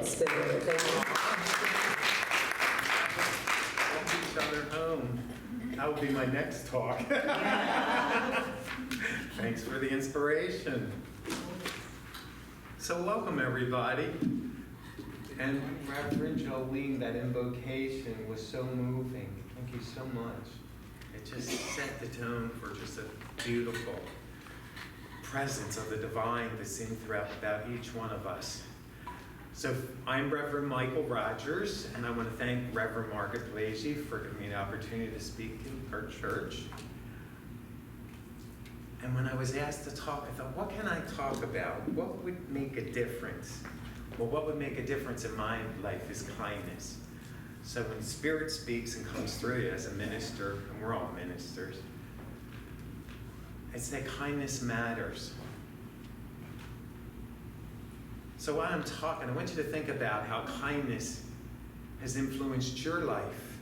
Spirit. Thank you. Help each other home. That will be my next talk. Thanks for the inspiration. So welcome, everybody. And Reverend Jolene, that invocation was so moving. Thank you so much. It just set the tone for just a beautiful presence of the divine that's in throughout about each one of us. So I'm Reverend Michael Rogers, and I want to thank Reverend Margaret Blasey for giving me the opportunity to speak in her church. And when I was asked to talk, I thought, what can I talk about? What would make a difference? Well, what would make a difference in my life is kindness. So when Spirit speaks and comes through you as a minister, and we're all ministers, I'd say kindness matters. So while I'm talking, I want you to think about how kindness has influenced your life.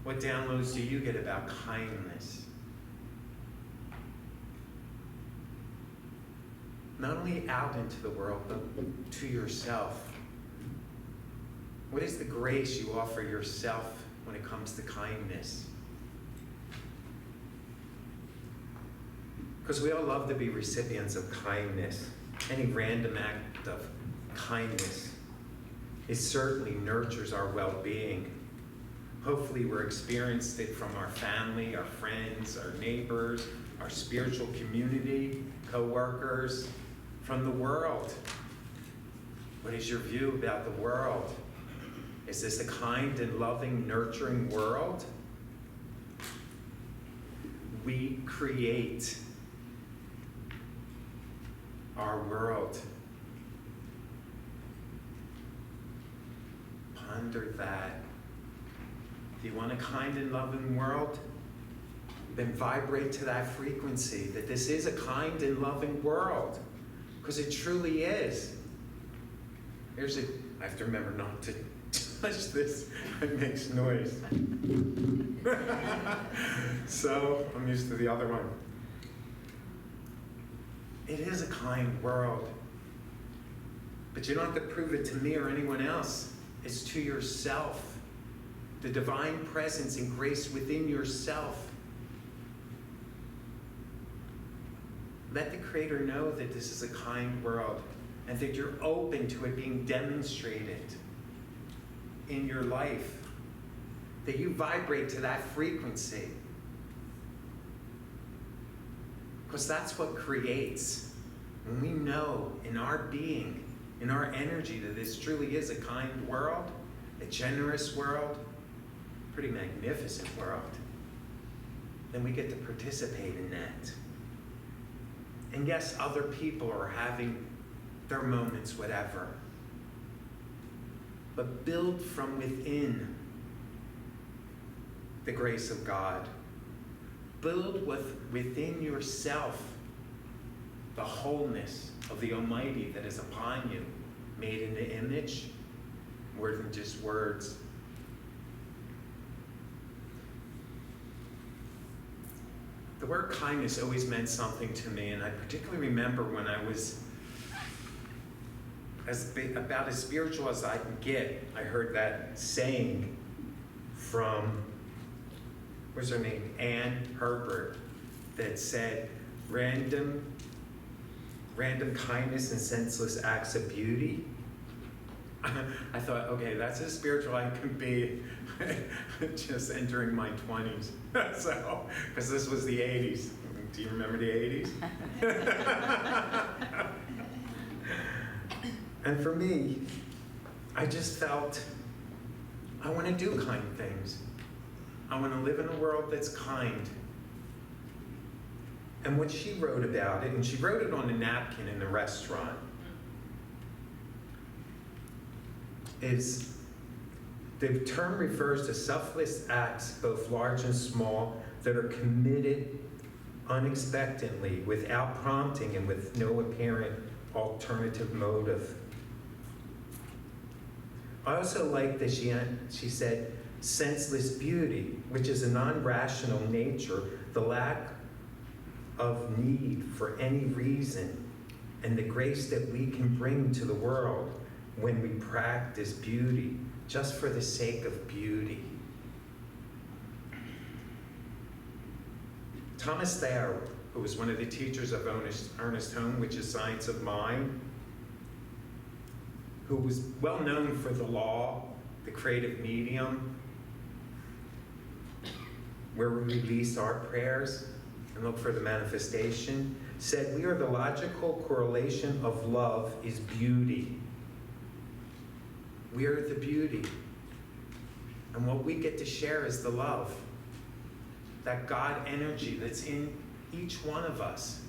What downloads do you get about kindness? Not only out into the world, but to yourself. What is the grace you offer yourself when it comes to kindness? Because we all love to be recipients of kindness. Any random act of kindness, it certainly nurtures our well-being. Hopefully we're experienced it from our family, our friends, our neighbors, our spiritual community, co-workers, from the world. What is your view about the world? Is this a kind and loving, nurturing world? We create our world. Ponder that. If you want a kind and loving world, then vibrate to that frequency, that this is a kind and loving world, because it truly is. I have to remember not to touch this, it makes noise. So, I'm used to the other one. It is a kind world, but you don't have to prove it to me or anyone else. It's to yourself. The divine presence and grace within yourself. Let the Creator know that this is a kind world and that you're open to it being demonstrated in your life. That you vibrate to that frequency. Because that's what creates. When we know in our being, in our energy, that this truly is a kind world, a generous world, pretty magnificent world, then we get to participate in that. And yes, other people are having their moments, whatever. But build from within the grace of God. Build within yourself the wholeness of the Almighty that is upon you, made in the image, more than just words. The word kindness always meant something to me, and I particularly remember when I was about as spiritual as I can get. I heard that saying from, what's her name? Ann Herbert, that said, random kindness and senseless acts of beauty. I thought, okay, that's as spiritual I can be just entering my 20s. So, because this was the 80s. Do you remember the 80s? And for me, I just felt, I want to do kind things. I want to live in a world that's kind. And when she wrote about it, and she wrote it on a napkin in the restaurant, is the term refers to selfless acts, both large and small, that are committed unexpectedly, without prompting and with no apparent alternative motive. I also like that she said, senseless beauty, which is a non-rational nature, the lack of need for any reason and the grace that we can bring to the world when we practice beauty just for the sake of beauty. Thomas Thayer, who was one of the teachers of Ernest Holm, which is Science of Mind, who was well known for the law, the creative medium, where we release our prayers and look for the manifestation, said, "We are the logical correlation of love is beauty." We are the beauty. And what we get to share is the love, that God energy that's in each one of us.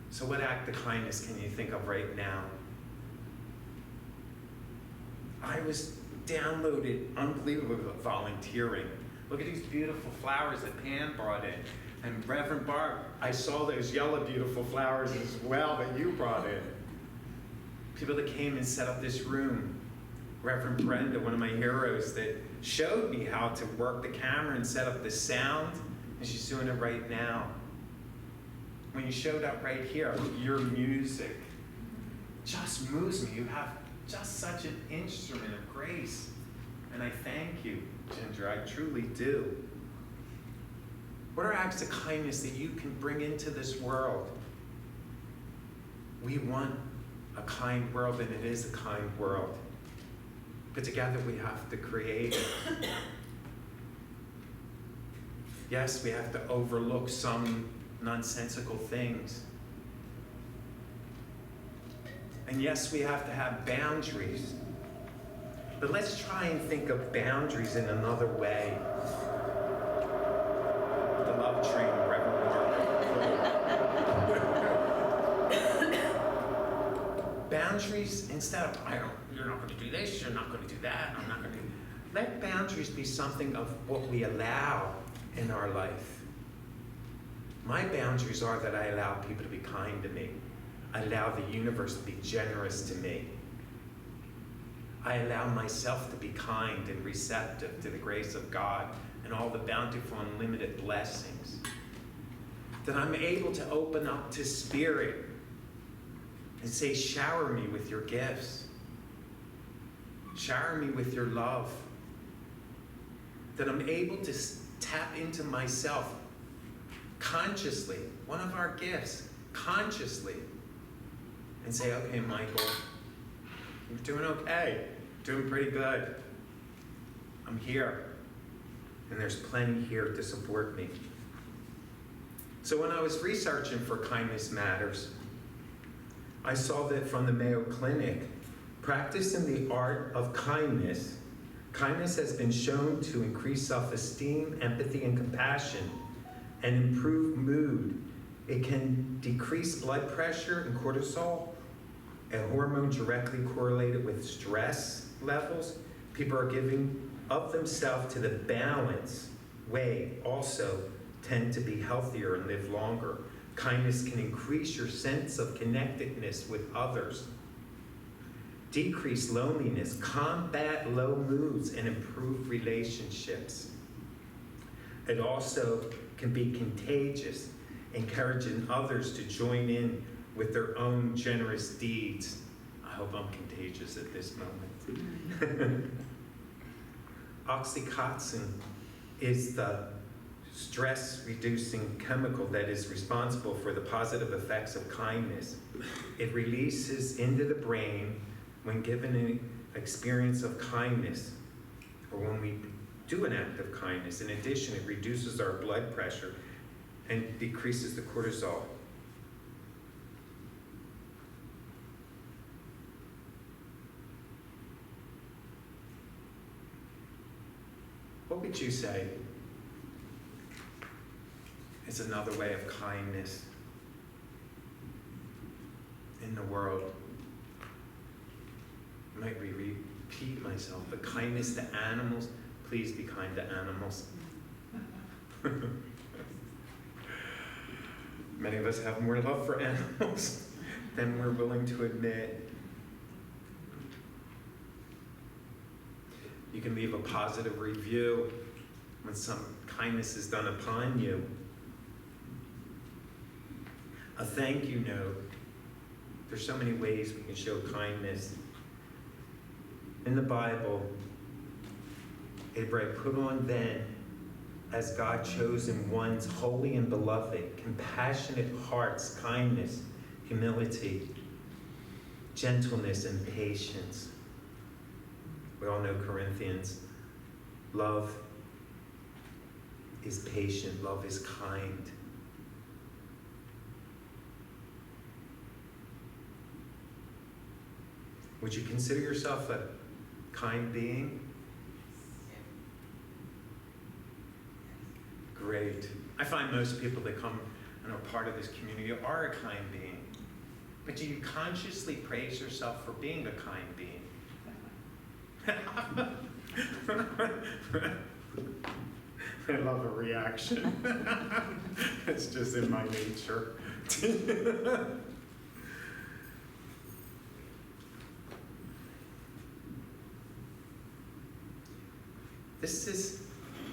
So what act of kindness can you think of right now? I was downloaded unbelievable volunteering. Look at these beautiful flowers that Pam brought in. And Reverend Barb, I saw those yellow beautiful flowers as well that you brought in. People that came and set up this room. Reverend Brenda, one of my heroes, that showed me how to work the camera and set up the sound, and she's doing it right now. When you showed up right here, your music just moves me. You have just such an instrument of grace. And I thank you, Ginger, I truly do. What are acts of kindness that you can bring into this world? We want a kind world, and it is a kind world. But together we have to create it. Yes, we have to overlook some nonsensical things. And yes, we have to have boundaries. But let's try and think of boundaries in another way. The love train, Reverend Mark. Boundaries, instead of, you're not going to do this, you're not going to do that, I'm not going to do. Let boundaries be something of what we allow in our life. My boundaries are that I allow people to be kind to me. I allow the universe to be generous to me. I allow myself to be kind and receptive to the grace of God and all the bountiful and unlimited blessings. That I'm able to open up to Spirit and say, shower me with your gifts. Shower me with your love. That I'm able to tap into myself consciously, one of our gifts, consciously, and say, okay, Michael, you're doing okay, doing pretty good. I'm here, and there's plenty here to support me. So when I was researching for Kindness Matters, I saw that from the Mayo Clinic, practicing the art of kindness, kindness has been shown to increase self-esteem, empathy, and compassion, and improve mood. It can decrease blood pressure and cortisol, a hormone directly correlated with stress levels. People are giving of themselves to the balanced way also tend to be healthier and live longer. Kindness can increase your sense of connectedness with others, decrease loneliness, combat low moods, and improve relationships. It also can be contagious, encouraging others to join in with their own generous deeds. I hope I'm contagious at this moment. Oxytocin is the stress-reducing chemical that is responsible for the positive effects of kindness. It releases into the brain when given an experience of kindness, or when we do an act of kindness. In addition, it reduces our blood pressure and decreases the cortisol. What would you say is another way of kindness in the world? I might repeat myself, but kindness to animals. Please be kind to animals. Many of us have more love for animals than we're willing to admit. You can leave a positive review when some kindness is done upon you. A thank you note. There's so many ways we can show kindness. In the Bible, it read, "Put on then, as God chosen ones, holy and beloved, compassionate hearts, kindness, humility, gentleness, and patience." We all know Corinthians. Love is patient. Love is kind. Would you consider yourself a kind being? Great. I find most people that come and are part of this community are a kind being. But do you consciously praise yourself for being a kind being? I love a reaction. It's just in my nature.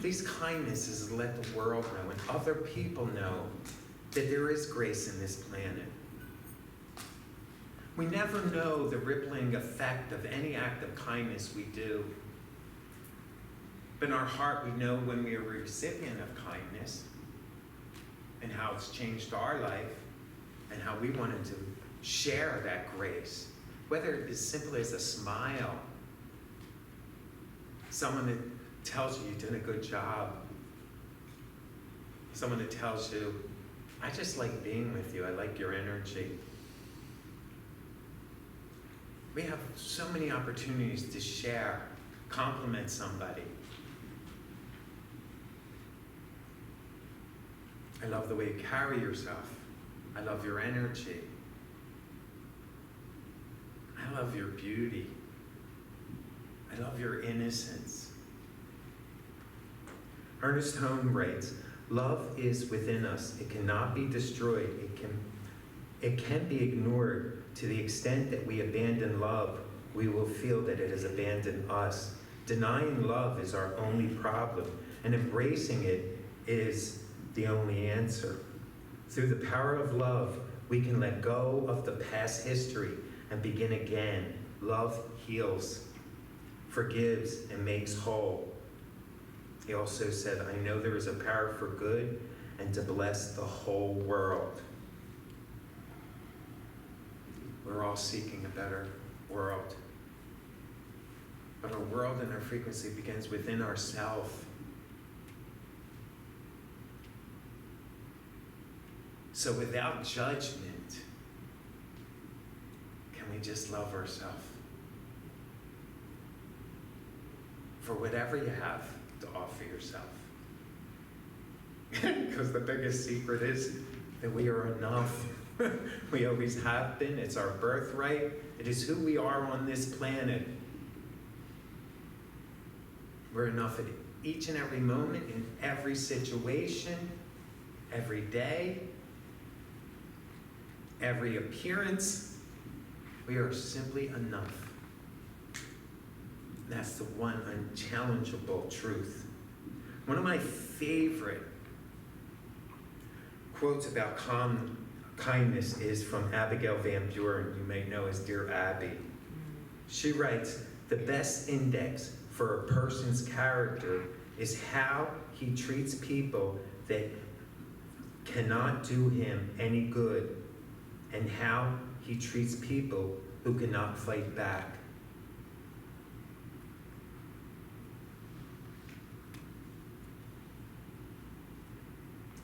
These kindnesses let the world know and other people know that there is grace in this planet. We never know the rippling effect of any act of kindness we do. But in our heart, we know when we are a recipient of kindness and how it's changed our life and how we wanted to share that grace. Whether it is simply as a smile, someone that tells you you're doing a good job, someone that tells you, "I just like being with you, I like your energy." We have so many opportunities to share, compliment somebody. I love the way you carry yourself. I love your energy. I love your beauty. I love your innocence. Ernest Holmes writes, "Love is within us. It cannot be destroyed. It can be ignored. To the extent that we abandon love, we will feel that it has abandoned us. Denying love is our only problem, and embracing it is the only answer. Through the power of love, we can let go of the past history and begin again. Love heals, forgives, and makes whole." He also said, "I know there is a power for good and to bless the whole world." We're all seeking a better world. But our world and our frequency begins within ourselves. So without judgment, can we just love ourselves? For whatever you have to offer yourself. Because the biggest secret is that we are enough. We always have been. It's our birthright. It is who we are on this planet. We're enough at each and every moment, in every situation, every day, every appearance. We are simply enough. That's the one unchallengeable truth. One of my favorite quotes about kindness is from Abigail Van Buren, you may know as Dear Abby. She writes, "The best index for a person's character is how he treats people that cannot do him any good, and how he treats people who cannot fight back."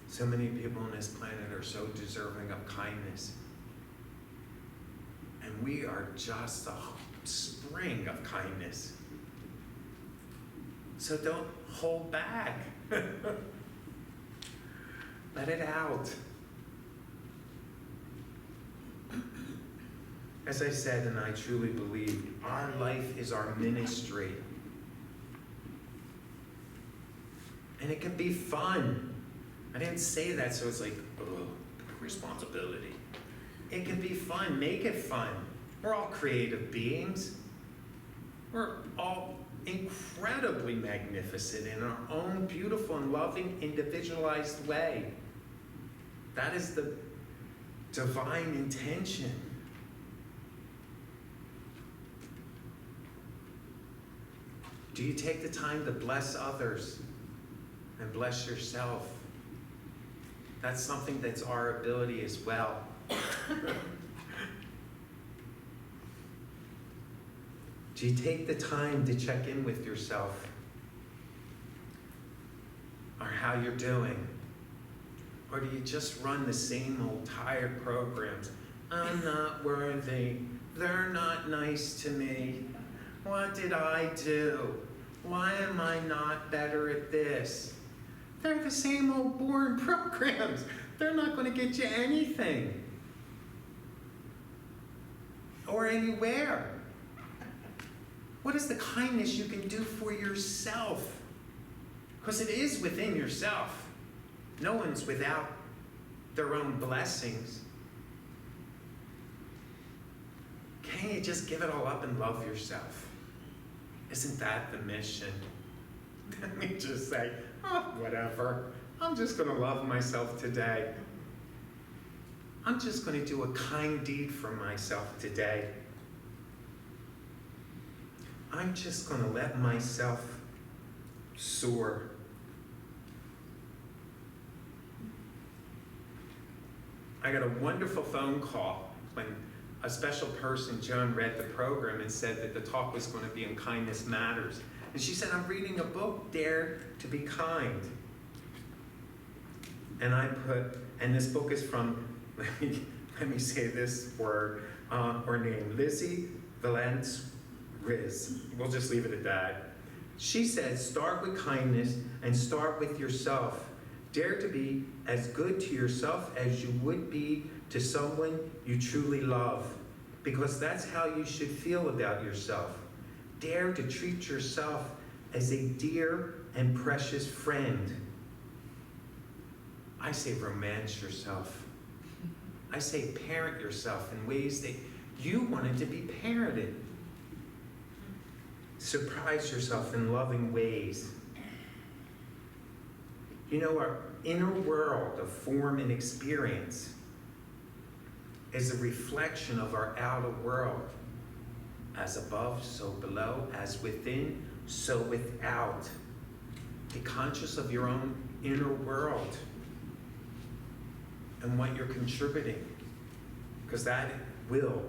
So many people on this planet are so deserving of kindness. And we are just a spring of kindness. So don't hold back. Let it out. As I said, and I truly believe, our life is our ministry. And it can be fun. I didn't say that so it's like, oh, responsibility. It can be fun. Make it fun. We're all creative beings. We're all incredibly magnificent in our own beautiful and loving, individualized way. That is the divine intention. Do you take the time to bless others and bless yourself? That's something that's our ability as well. Do you take the time to check in with yourself? Or how you're doing? Or do you just run the same old tired programs? I'm not worthy. They're not nice to me. What did I do? Why am I not better at this? They're the same old boring programs. They're not going to get you anything. Or anywhere. What is the kindness you can do for yourself? Because it is within yourself. No one's without their own blessings. Can't you just give it all up and love yourself? Isn't that the mission? Let me just say, oh, whatever. I'm just going to love myself today. I'm just going to do a kind deed for myself today. I'm just going to let myself soar. I got a wonderful phone call when a special person, Joan, read the program and said that the talk was going to be on kindness matters. And she said, I'm reading a book, Dare to be Kind. And I put, and this book is from, let me say this word, or name, Lizzie Valence Riz. We'll just leave it at that. She said, start with kindness and start with yourself. Dare to be as good to yourself as you would be to someone you truly love, because that's how you should feel about yourself. Dare to treat yourself as a dear and precious friend. I say romance yourself. I say parent yourself in ways that you wanted to be parented. Surprise yourself in loving ways. You know, our inner world of form and experience is a reflection of our outer world. As above, so below. As within, so without. Be conscious of your own inner world and what you're contributing, because that will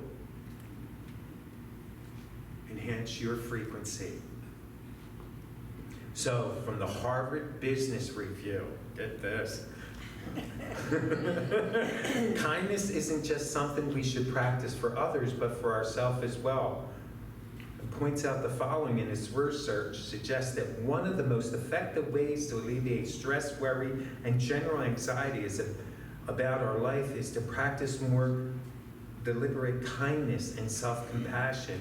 enhance your frequency. So, from the Harvard Business Review, get this. Kindness isn't just something we should practice for others, but for ourselves as well. It points out the following in its research suggests that one of the most effective ways to alleviate stress, worry, and general anxiety about our life is to practice more deliberate kindness and self-compassion.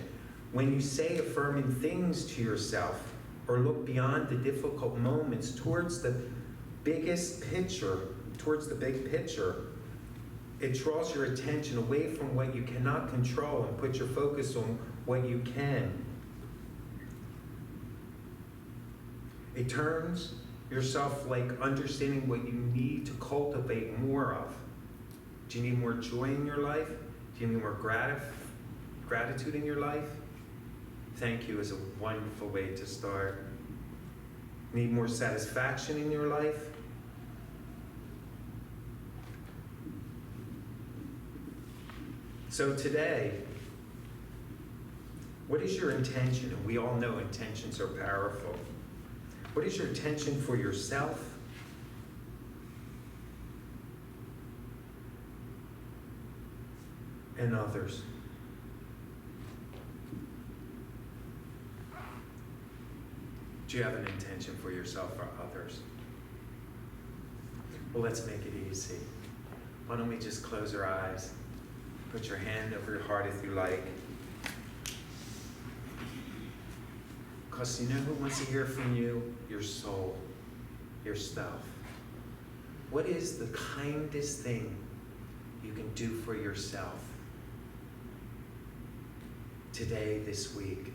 When you say affirming things to yourself or look beyond the difficult moments towards the biggest picture, towards the big picture, it draws your attention away from what you cannot control and put your focus on what you can. It turns yourself like understanding what you need to cultivate more of. Do you need more joy in your life? Do you need more gratitude in your life? Thank you is a wonderful way to start. Need more satisfaction in your life? So today, what is your intention? And we all know intentions are powerful. What is your intention for yourself? And others? Do you have an intention for yourself or others? Well, let's make it easy. Why don't we just close our eyes? Put your hand over your heart if you like. Because you know who wants to hear from you? Your soul, yourself. What is the kindest thing you can do for yourself today, this week?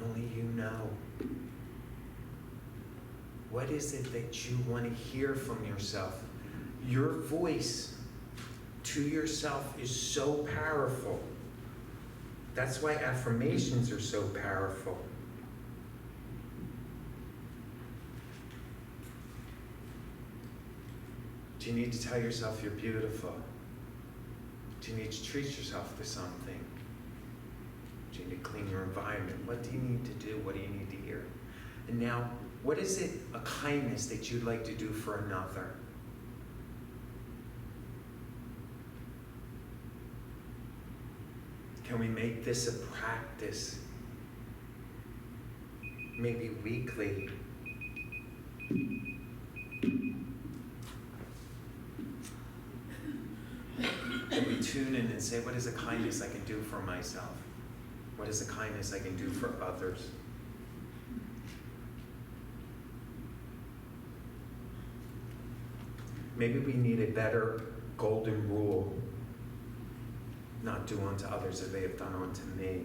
Only you know. What is it that you want to hear from yourself? Your voice to yourself is so powerful. That's why affirmations are so powerful. Do you need to tell yourself you're beautiful? Do you need to treat yourself to something? Do you need to clean your environment? What do you need to do? What do you need to hear? And now, what is it, a kindness that you'd like to do for another? Can we make this a practice? Maybe weekly. Can we tune in and say, what is a kindness I can do for myself? What is a kindness I can do for others? Maybe we need a better golden rule. Not do unto others as they have done unto me.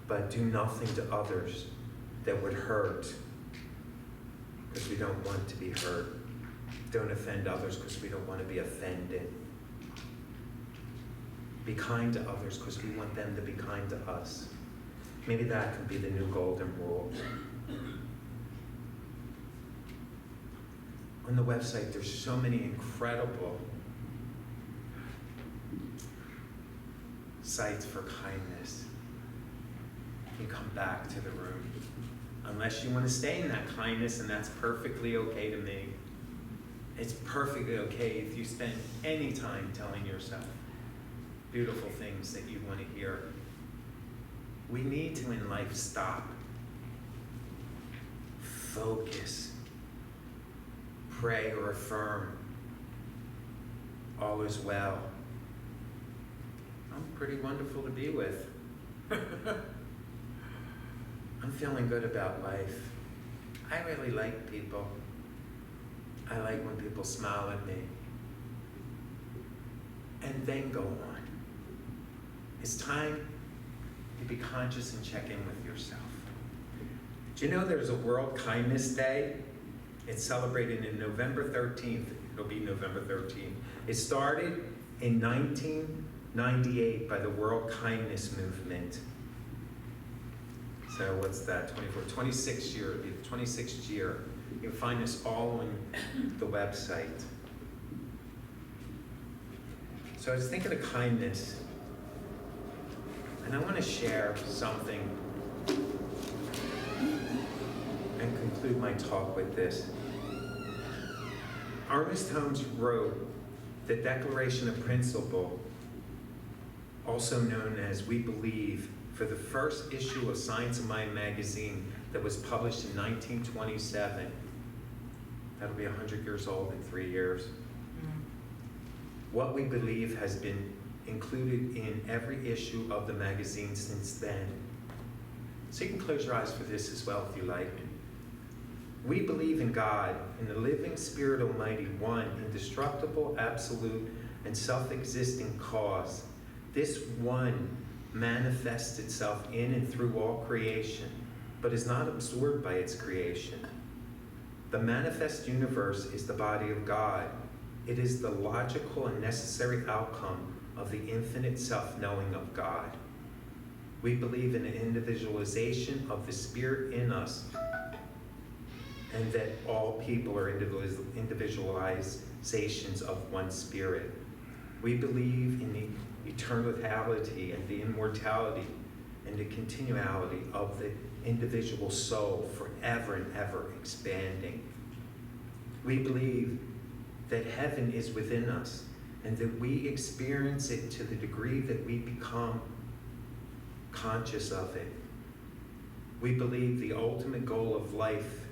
But do nothing to others that would hurt, because we don't want to be hurt. Don't offend others because we don't want to be offended. Be kind to others because we want them to be kind to us. Maybe that could be the new golden rule. On the website, there's so many incredible sites for kindness. You come back to the room. Unless you want to stay in that kindness, and that's perfectly okay to me. It's perfectly okay if you spend any time telling yourself beautiful things that you want to hear. We need to, in life, stop, focus, pray or affirm, all is well. I'm pretty wonderful to be with. I'm feeling good about life. I really like people. I like when people smile at me. And then go on. It's time to be conscious and check in with yourself. Do you know there's a World Kindness Day? It's celebrated in November 13th. It'll be November 13th. It started in 1998 by the World Kindness Movement. So what's that, 26th year, it'll be the 26th year. You can find this all on the website. So I was thinking of kindness, and I want to share something and conclude my talk with this. Ernest Holmes wrote the Declaration of Principle, also known as We Believe, for the first issue of Science of Mind magazine that was published in 1927. That'll be 100 years old in 3 years. What we believe has been included in every issue of the magazine since then. So you can close your eyes for this as well if you like. We believe in God, in the living Spirit Almighty, one, indestructible, absolute, and self-existing cause. This one manifests itself in and through all creation, but is not absorbed by its creation. The manifest universe is the body of God. It is the logical and necessary outcome of the infinite self-knowing of God. We believe in an individualization of the Spirit in us, and that all people are individualizations of one Spirit. We believe in the eternality and the immortality and the continuality of the individual soul forever and ever expanding. We believe that heaven is within us and that we experience it to the degree that we become conscious of it. We believe the ultimate goal of life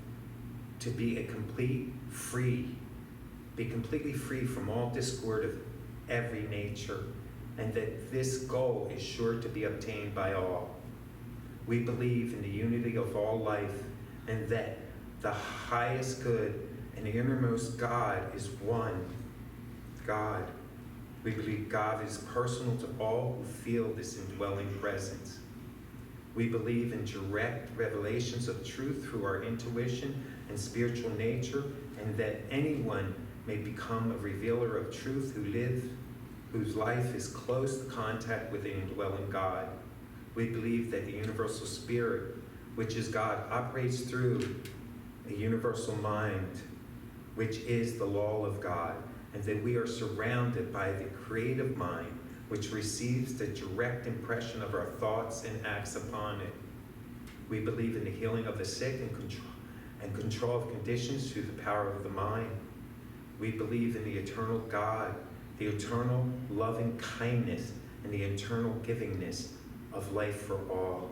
to be completely free from all discord of every nature, and that this goal is sure to be obtained by all. We believe in the unity of all life, and that the highest good and the innermost God is one God. We believe God is personal to all who feel this indwelling presence. We believe in direct revelations of truth through our intuition and spiritual nature, and that anyone may become a revealer of truth whose life is close contact with the indwelling God. We believe that the universal spirit, which is God, operates through a universal mind, which is the law of God, and that we are surrounded by the creative mind, which receives the direct impression of our thoughts and acts upon it. We believe in the healing of the sick and control of conditions through the power of the mind. We believe in the eternal God, the eternal loving kindness, and the eternal givingness of life for all.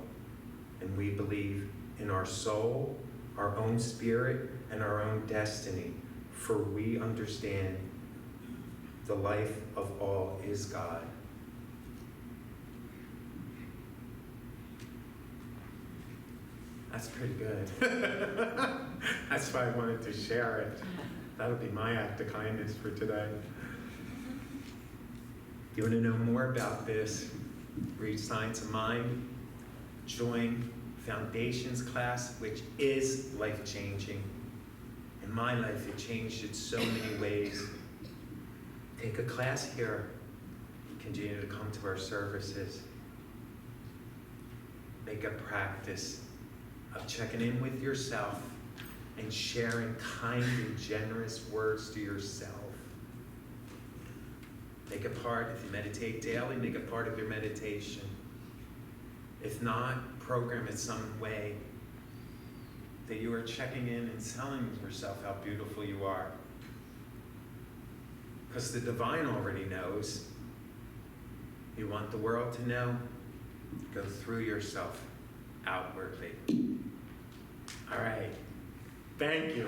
And we believe in our soul, our own spirit, and our own destiny, for we understand the life of all is God. That's pretty good. That's why I wanted to share it. That'll be my act of kindness for today. If you want to know more about this, read Science of Mind, join Foundations class, which is life-changing. In my life, it changed in so many ways. Take a class here. Continue to come to our services. Make a practice of checking in with yourself and sharing kind and generous words to yourself. Make it part, if you meditate daily, make it part of your meditation. If not, program it some way that you are checking in and telling yourself how beautiful you are. Because the divine already knows. You want the world to know? Go through yourself outwardly. All right. Thank you.